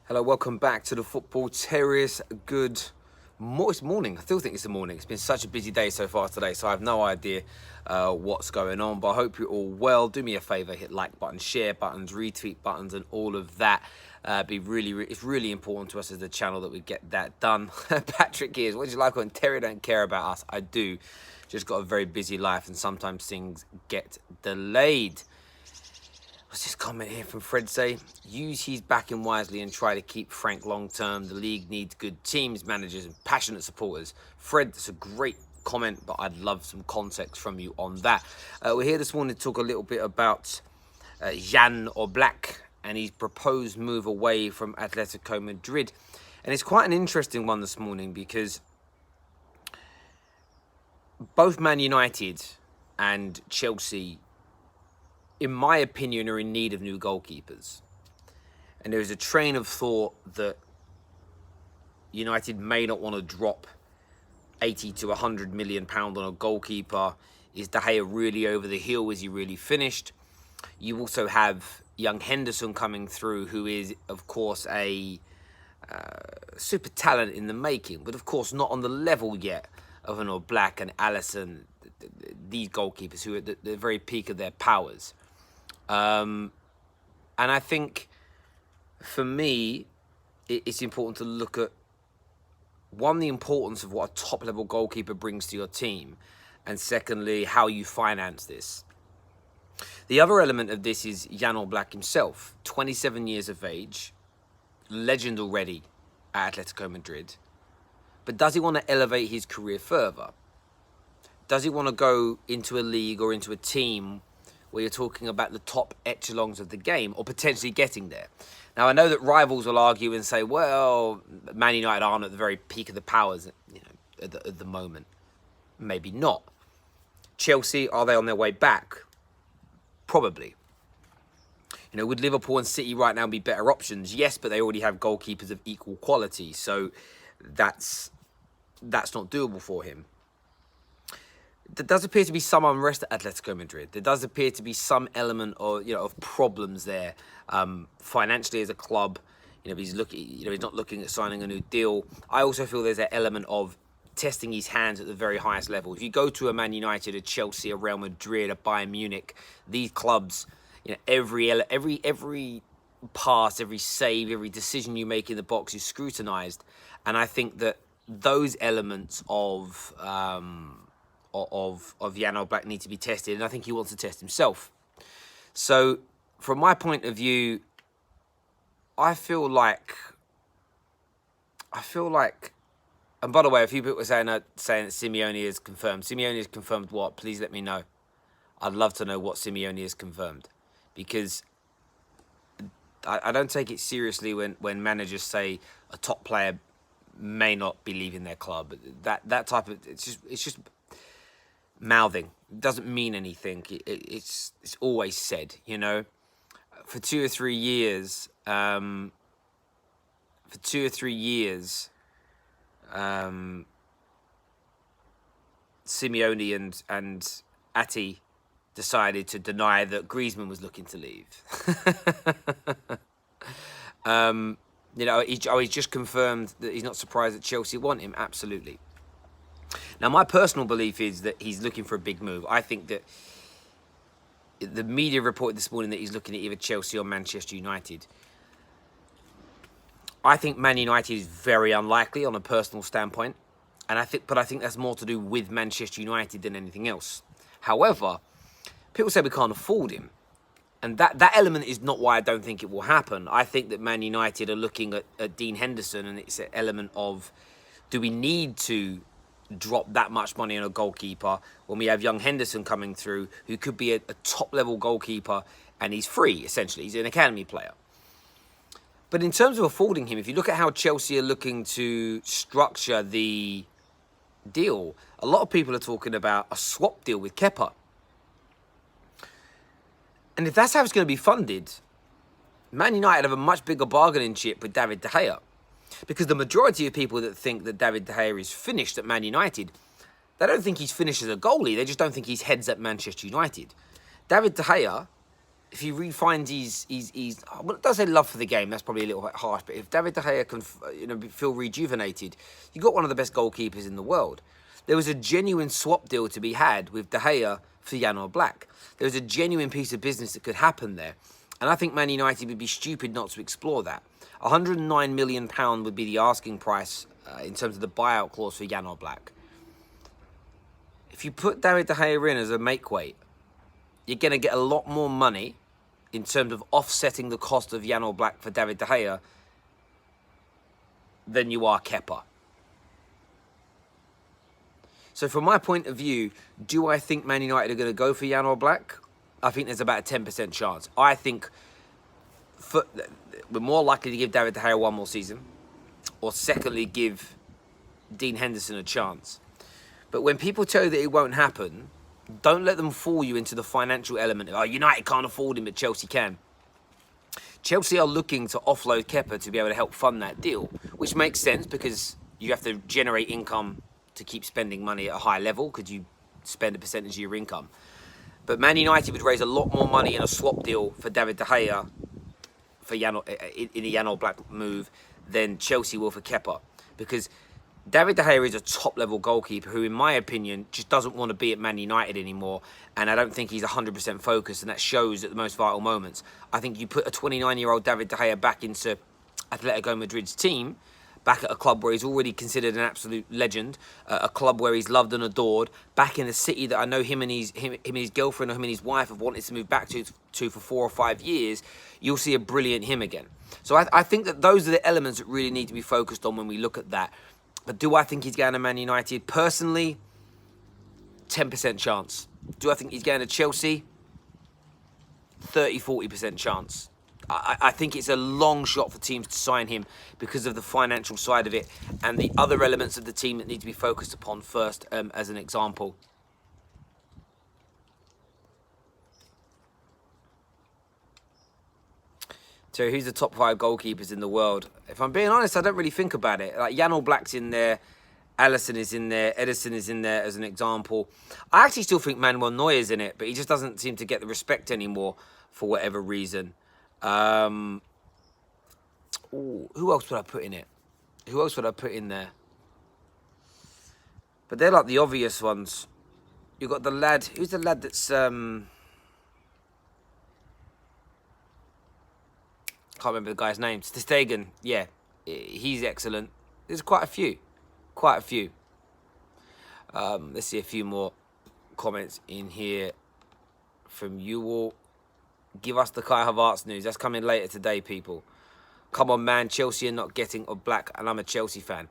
Hello, welcome back to the Football Terrace. It's morning. I still think it's the morning. It's been such a busy day so far today, so I have no idea what's going on. But I hope you're all well. Do me a favor, hit like buttons, share buttons, retweet buttons, and all of that. It's really important to us as the channel that we get that done. Patrick here. What do you like when Terry don't care about us? I do. Just got a very busy life, and sometimes things get delayed. What's this comment here from Fred say? Use his backing wisely and try to keep Frank long term. The league needs good teams, managers, and passionate supporters. Fred, that's a great comment, but I'd love some context from you on that. We're here this morning to talk a little bit about Jan Oblak and his proposed move away from Atletico Madrid. And it's quite an interesting one this morning because both Man United and Chelsea, in my opinion, are in need of new goalkeepers. And there is a train of thought that United may not want to drop 80 to 100 million pound on a goalkeeper. Is De Gea really over the hill? Is he really finished? You also have young Henderson coming through, who is, of course, a super talent in the making, but of course not on the level yet of an Oblak and Alisson, these goalkeepers who are at the very peak of their powers. And I think, for me, it's important to look at, one, the importance of what a top-level goalkeeper brings to your team, and secondly, how you finance this. The other element of this is Jan Oblak himself, 27 years of age, legend already at Atletico Madrid. But does he want to elevate his career further? Does he want to go into a league or into a team where you're talking about the top echelons of the game, or potentially getting there? Now, I know that rivals will argue and say, well, Man United aren't at the very peak of the powers, at the moment. Maybe not. Chelsea, are they on their way back? Probably. Would Liverpool and City right now be better options? Yes, but they already have goalkeepers of equal quality, so that's not doable for him. There does appear to be some unrest at Atletico Madrid. There does appear to be some element of problems there, financially as a club. He's not looking at signing a new deal. I also feel there's an element of testing his hands at the very highest level. If you go to a Man United, a Chelsea, a Real Madrid, a Bayern Munich, these clubs, every pass, every save, every decision you make in the box is scrutinised, and I think that those elements of Jan Oblak need to be tested, and I think he wants to test himself. So, from my point of view, I feel like, and by the way, a few people were saying that Simeone is confirmed. Simeone is confirmed what? Please let me know. I'd love to know what Simeone is confirmed, because I don't take it seriously when managers say a top player may not be leaving their club. That type of it's just mouthing. It doesn't mean anything. It's always said, for 2 or 3 years. Simeone and Ati decided to deny that Griezmann was looking to leave. He's just confirmed that he's not surprised that Chelsea want him. Absolutely. Now, my personal belief is that he's looking for a big move. I think that the media reported this morning that he's looking at either Chelsea or Manchester United. I think Man United is very unlikely on a personal standpoint, and I think that's more to do with Manchester United than anything else. However, people say we can't afford him, and that element is not why I don't think it will happen. I think that Man United are looking at Dean Henderson, and it's an element of, do we need to drop that much money on a goalkeeper when we have young Henderson coming through, who could be a top-level goalkeeper, and he's free, essentially. He's an academy player. But in terms of affording him, if you look at how Chelsea are looking to structure the deal, a lot of people are talking about a swap deal with Kepa. And if that's how it's going to be funded, Man United have a much bigger bargaining chip with David De Gea. Because the majority of people that think that David De Gea is finished at Man United, they don't think he's finished as a goalie. They just don't think he's heads at Manchester United. David De Gea if he refines well, it does say love for the game. That's probably a little bit harsh. But if David De Gea can, feel rejuvenated, you got one of the best goalkeepers in the world. There was a genuine swap deal to be had with De Gea for Jan Oblak. There was a genuine piece of business that could happen there, and I think Man United would be stupid not to explore that. £109 million would be the asking price in terms of the buyout clause for Jan Oblak. If you put David De Gea in as a make weight, you're going to get a lot more money in terms of offsetting the cost of Jan Oblak for David De Gea than you are Kepa. So from my point of view, do I think Man United are going to go for Jan Oblak? I think there's about a 10% chance. I think we're more likely to give David De Gea one more season, or secondly, give Dean Henderson a chance. But when people tell you that it won't happen, don't let them fool you into the financial element. Oh, United can't afford him, but Chelsea can. Chelsea are looking to offload Kepa to be able to help fund that deal, which makes sense because you have to generate income to keep spending money at a high level because you spend a percentage of your income. But Man United would raise a lot more money in a swap deal for David De Gea in a Jan Oblak move than Chelsea will for Kepa, because David De Gea is a top-level goalkeeper who, in my opinion, just doesn't want to be at Man United anymore, and I don't think he's 100% focused, and that shows at the most vital moments. I think you put a 29-year-old David De Gea back into Atletico Madrid's team, back at a club where he's already considered an absolute legend, a club where he's loved and adored, back in a city that I know him and his girlfriend or him and his wife have wanted to move back to for 4 or 5 years, you'll see a brilliant him again. So I think that those are the elements that really need to be focused on when we look at that. But do I think he's going to Man United? Personally, 10% chance. Do I think he's going to Chelsea? 30-40% chance. I think it's a long shot for teams to sign him because of the financial side of it and the other elements of the team that need to be focused upon first, as an example. So who's the top 5 goalkeepers in the world? If I'm being honest, I don't really think about it. Like Jan Oblak's in there, Alisson is in there, Ederson is in there as an example. I actually still think Manuel Neuer's in it, but he just doesn't seem to get the respect anymore for whatever reason. Who else would I put in it? Who else would I put in there? But they're like the obvious ones. You've got the lad. Who's the lad that's... Can't remember the guy's name. Ter Stegen. Yeah, he's excellent. There's quite a few. Quite a few. Let's see a few more comments in here from you all. Give us the Kai Havertz news. That's coming later today, people. Come on, man. Chelsea are not getting Oblak, and I'm a Chelsea fan.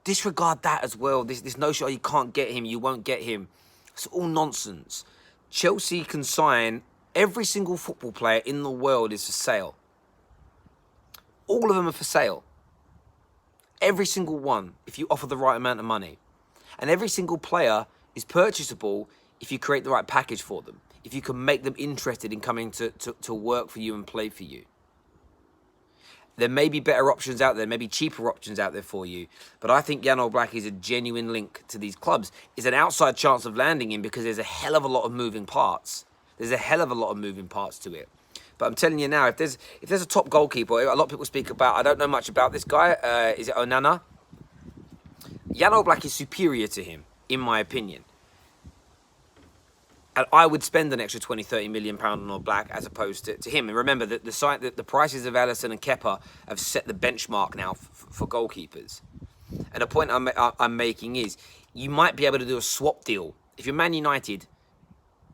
Disregard that as well. This notion, oh, you can't get him, you won't get him. It's all nonsense. Chelsea can sign every single football player in the world is for sale. All of them are for sale. Every single one, if you offer the right amount of money. And every single player is purchasable if you create the right package for them. If you can make them interested in coming to work for you and play for you. There may be better options out there, maybe cheaper options out there for you. But I think Jan Oblak is a genuine link to these clubs. It's an outside chance of landing him because there's a hell of a lot of moving parts. There's a hell of a lot of moving parts to it. But I'm telling you now, if there's a top goalkeeper, a lot of people speak about, I don't know much about this guy. Is it Onana? Jan Oblak is superior to him, in my opinion. And I would spend an extra 20-30 million pound on Oblak as opposed to him. And remember that the prices of Alisson and Kepa have set the benchmark now for goalkeepers. And the point I'm making is, you might be able to do a swap deal. If you're Man United,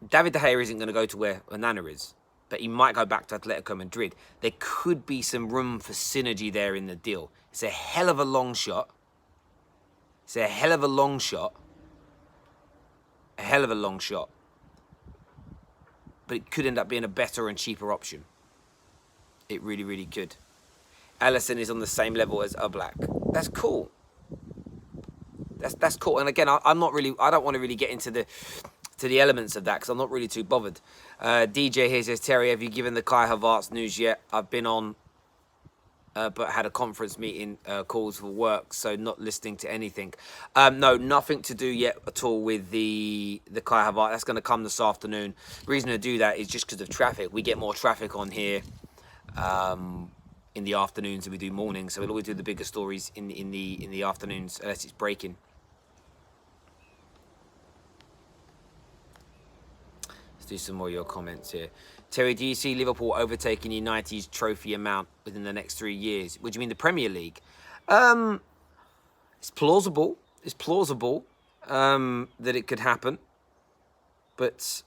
David De Gea isn't going to go to where Onana is, but he might go back to Atletico Madrid. There could be some room for synergy there in the deal. It's a hell of a long shot. It's a hell of a long shot. A hell of a long shot. But it could end up being a better and cheaper option. It really, really could. Alisson is on the same level as Oblak. That's cool. That's cool. And again, I don't want to really get into the elements of that because I'm not really too bothered. DJ here says, Terry, have you given the Kai Havertz news yet? I've been on but had a conference meeting, calls for work, so not listening to anything. No, nothing to do yet at all with the Kai Havertz. That's going to come this afternoon. The reason to do that is just because of traffic. We get more traffic on here in the afternoons than we do mornings, so we'll always do the bigger stories in the afternoons unless it's breaking. Let's do some more of your comments here. Terry, do you see Liverpool overtaking United's trophy amount within the next 3 years? What do you mean, the Premier League? It's plausible. It's plausible that it could happen, but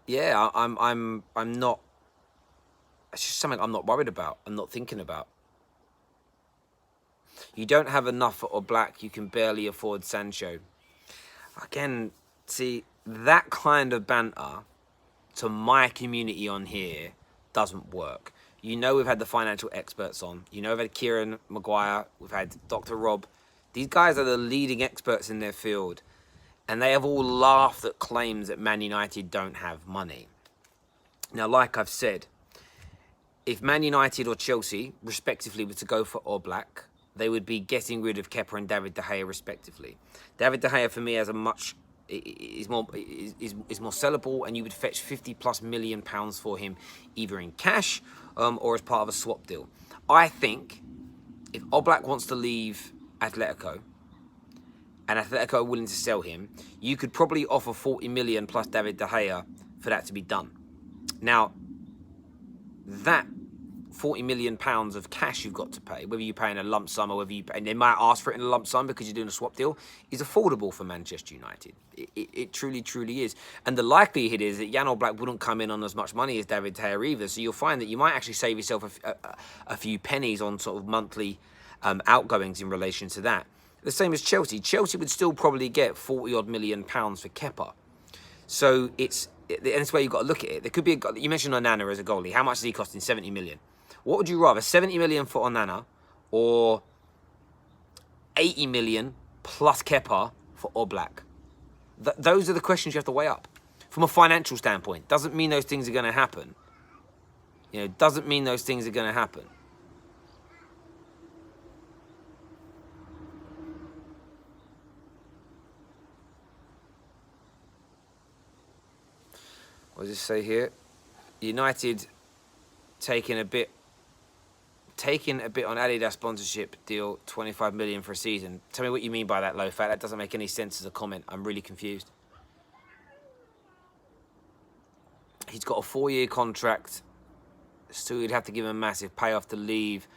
yeah, I'm not. It's just something I'm not worried about. I'm not thinking about. You don't have enough for Oblak. You can barely afford Sancho. Again, see, that kind of banter to my community on here doesn't work. You know, we've had the financial experts on. You know, we've had Kieran Maguire. We've had Dr. Rob. These guys are the leading experts in their field. And they have all laughed at claims that Man United don't have money. Now, like I've said, if Man United or Chelsea, respectively, were to go for Oblak, they would be getting rid of Kepa and David De Gea, respectively. David De Gea, for me, has a much... is more sellable, and you would fetch £50+ million for him, either in cash or as part of a swap deal. I think if Oblak wants to leave Atletico, and Atletico are willing to sell him, you could probably offer 40 million plus David De Gea for that to be done. Now, that £40 million of cash you've got to pay, whether you pay in a lump sum or whether you pay, and they might ask for it in a lump sum because you're doing a swap deal, is affordable for Manchester United. It truly, truly is. And the likelihood is that Jan Oblak wouldn't come in on as much money as David De Gea either, so you'll find that you might actually save yourself a few pennies on sort of monthly outgoings in relation to that. The same as Chelsea. Chelsea would still probably get 40-odd million pounds for Kepa. So it's where you've got to look at it. There could be you mentioned Onana as a goalie. How much is he costing? 70 million. What would you rather, 70 million for Onana or 80 million plus Kepa for Oblak? Those are the questions you have to weigh up. From a financial standpoint, doesn't mean those things are going to happen. You know, doesn't mean those things are going to happen. What does it say here? United taking a bit on Adidas sponsorship deal, 25 million for a season. Tell me what you mean by that, low fat. That doesn't make any sense as a comment. I'm really confused. He's got a 4-year contract, so you'd have to give him a massive payoff to leave,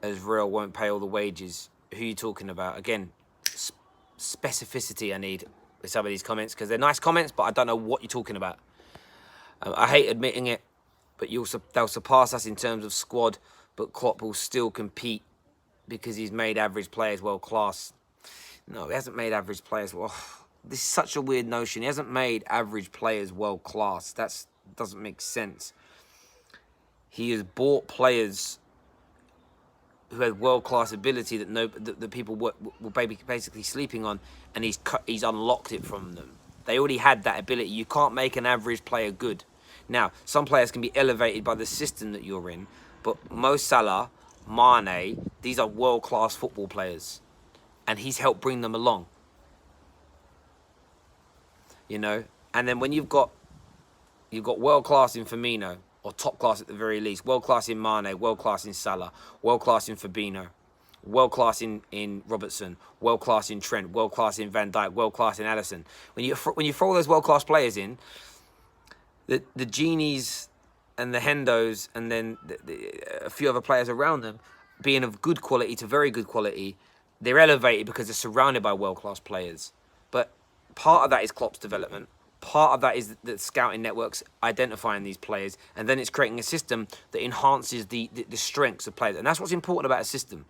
as Real won't pay all the wages. Who are you talking about? Again, specificity I need with some of these comments, because they're nice comments, but I don't know what you're talking about. I hate admitting it, but they'll surpass us in terms of squad, but Klopp will still compete because he's made average players world class. No, he hasn't made average players well. This is such a weird notion. He hasn't made average players world class. That doesn't make sense. He has bought players who had world class ability that people were basically sleeping on, and he's unlocked it from them. They already had that ability. You can't make an average player good. Now, some players can be elevated by the system that you're in, but Mo Salah, Mane, these are world-class football players, and he's helped bring them along. You know, and then when you've got world-class in Firmino, or top-class at the very least, world-class in Mane, world-class in Salah, world-class in Fabinho, world-class in Robertson, world-class in Trent, world-class in Van Dijk, world-class in Alisson. When you throw all those world-class players in, the Genies and the Hendos and then a few other players around them, being of good quality to very good quality, they're elevated because they're surrounded by world-class players. But part of that is Klopp's development. Part of that is the scouting networks identifying these players, and then it's creating a system that enhances the strengths of players. And that's what's important about a system.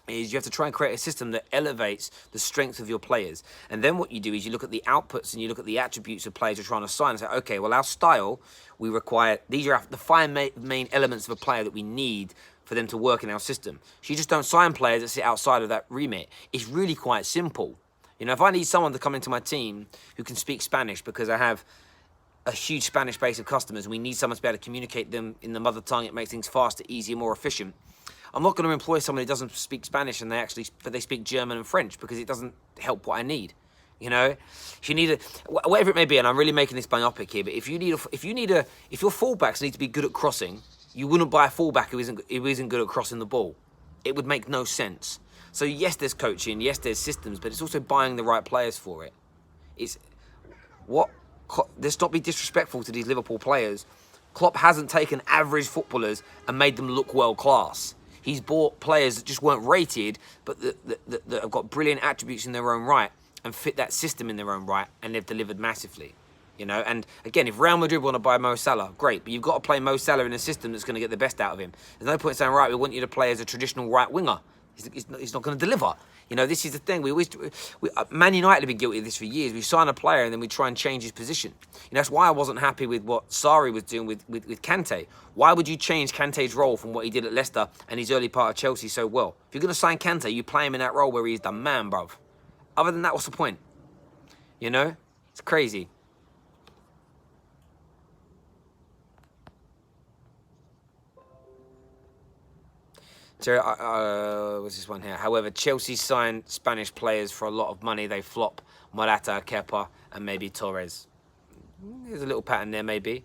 Is you have to try and create a system that elevates the strength of your players. And then what you do is you look at the outputs and you look at the attributes of players you're trying to sign and say, okay, well, our style, we require, these are the 5 main elements of a player that we need for them to work in our system. So you just don't sign players that sit outside of that remit. It's really quite simple. You know, if I need someone to come into my team who can speak Spanish because I have a huge Spanish base of customers and we need someone to be able to communicate them in the mother tongue. It makes things faster, easier, more efficient. I'm not going to employ someone who doesn't speak Spanish and they speak German and French, because it doesn't help what I need. You know, if you need whatever it may be, and I'm really making this myopic here, but if your fullbacks need to be good at crossing, you wouldn't buy a fullback who isn't good at crossing the ball. It would make no sense. So yes, there's coaching, yes, there's systems, but it's also buying the right players for it. Let's not be disrespectful to these Liverpool players. Klopp hasn't taken average footballers and made them look world class. He's bought players that just weren't rated, but that have got brilliant attributes in their own right and fit that system in their own right, and they've delivered massively. You know, and again, if Real Madrid want to buy Mo Salah, great, but you've got to play Mo Salah in a system that's going to get the best out of him. There's no point saying, right, we want you to play as a traditional right winger. He's not going to deliver. You know, this is the thing. Man United have been guilty of this for years. We sign a player and then we try and change his position. You know, that's why I wasn't happy with what Sarri was doing with Kante. Why would you change Kante's role from what he did at Leicester and his early part of Chelsea so well? If you're going to sign Kante, you play him in that role where he's the man, bruv. Other than that, what's the point? You know? It's crazy. What's this one here? However, Chelsea signed Spanish players for a lot of money. They flop. Morata, Kepa, and maybe Torres. There's a little pattern there, maybe.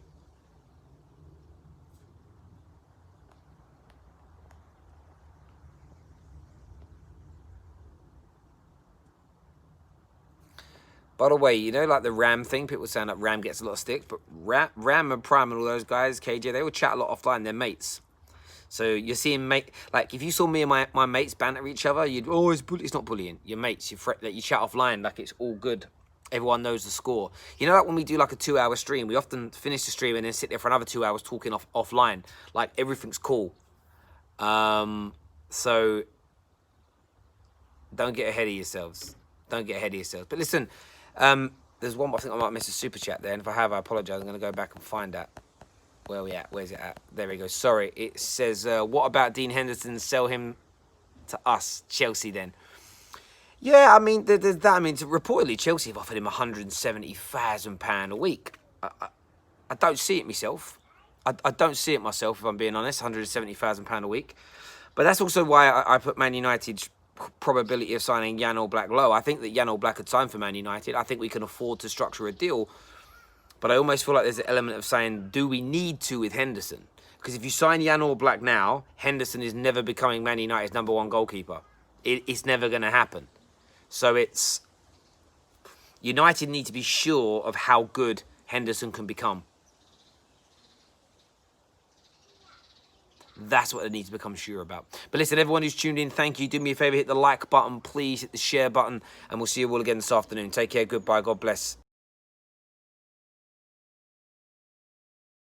By the way, you know, like the Ram thing, people saying that Ram gets a lot of sticks, but Ram and Prime and all those guys, KJ, they would chat a lot offline. They're mates. So you're seeing like if you saw me and my mates banter each other, you'd it's not bullying. You're mates. You chat offline like it's all good. Everyone knows the score. You know, like when we do like a 2-hour stream, we often finish the stream and then sit there for another 2 hours talking offline. Like everything's cool. So don't get ahead of yourselves. Don't get ahead of yourselves. But listen, there's one. I think I might miss a super chat there, and if I have, I apologise. I'm going to go back and find that. Where are we at? Where's it at? There we go. Sorry. It says, what about Dean Henderson? Sell him to us, Chelsea, then. Yeah, I mean, there's that. I mean, reportedly, Chelsea have offered him £170,000 a week. I don't see it myself. I don't see it myself, if I'm being honest, £170,000 a week. But that's also why I put Man United's probability of signing Jan Oblak low. I think that Jan Oblak could sign for Man United. I think we can afford to structure a deal. But I almost feel like there's an element of saying, do we need to with Henderson? Because if you sign Jan Oblak now, Henderson is never becoming Man United's #1 goalkeeper. It's never going to happen. So United need to be sure of how good Henderson can become. That's what they need to become sure about. But listen, everyone who's tuned in, thank you. Do me a favour, hit the like button, please. Hit the share button. And we'll see you all again this afternoon. Take care. Goodbye. God bless.